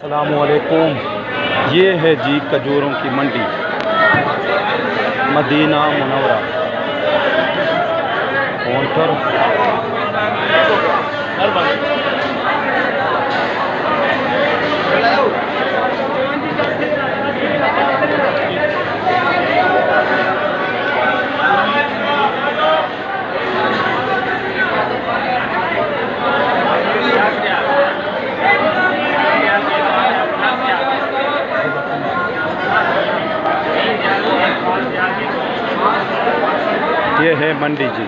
अस्सलामुअलैकुम। ये है जी खजूरों की मंडी मदीना मुनव्वरा काउंटर। ये है मंडी जी।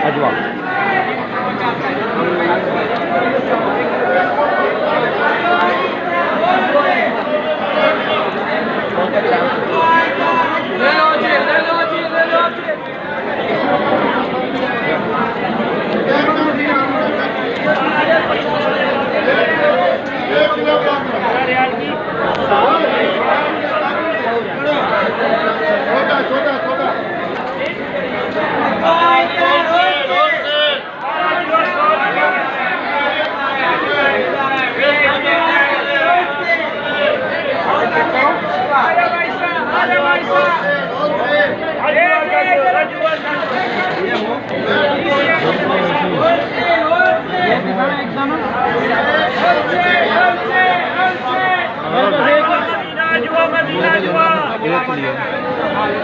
अजवा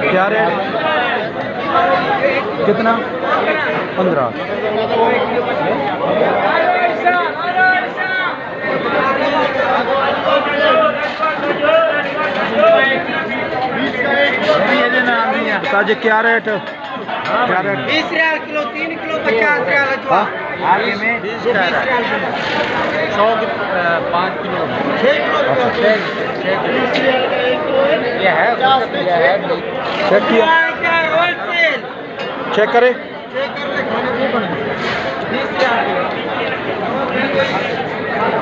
क्या रेट? कितना? 15। ताजे क्या रेट? क्या rate? 20 riyal kilo, 3 kilo 50 riyal अजवा। आगे में 20 रियाल 100 5 किलो 6 किलो ये है चेक किया? चेक करे?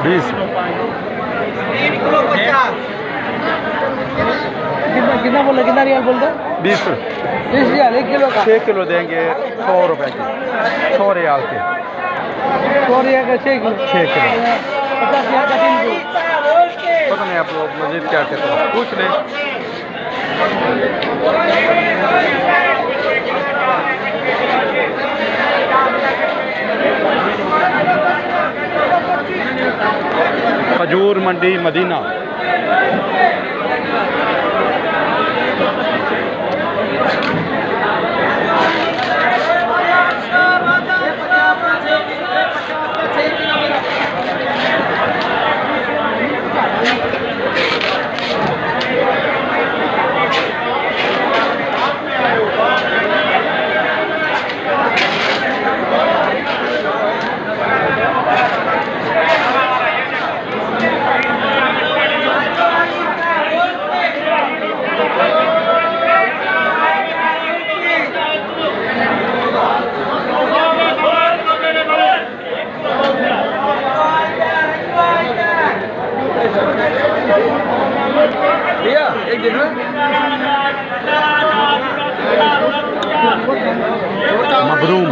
20 3 किलो 50। कितना बोला? कितना रियाल बोलते? 20 रियाल 1 किलो का। 6 किलो देंगे 100 रुपए के, 100 रियाल के। 100 रियाल का 6 किलो। 6 किलो 50 रियाल का 3 किलो। पता नहीं आप लोग मजीद क्या कहते हैं, पूछ लें। खजूर मंडी मदीना। भैया एक दिन मबरूम।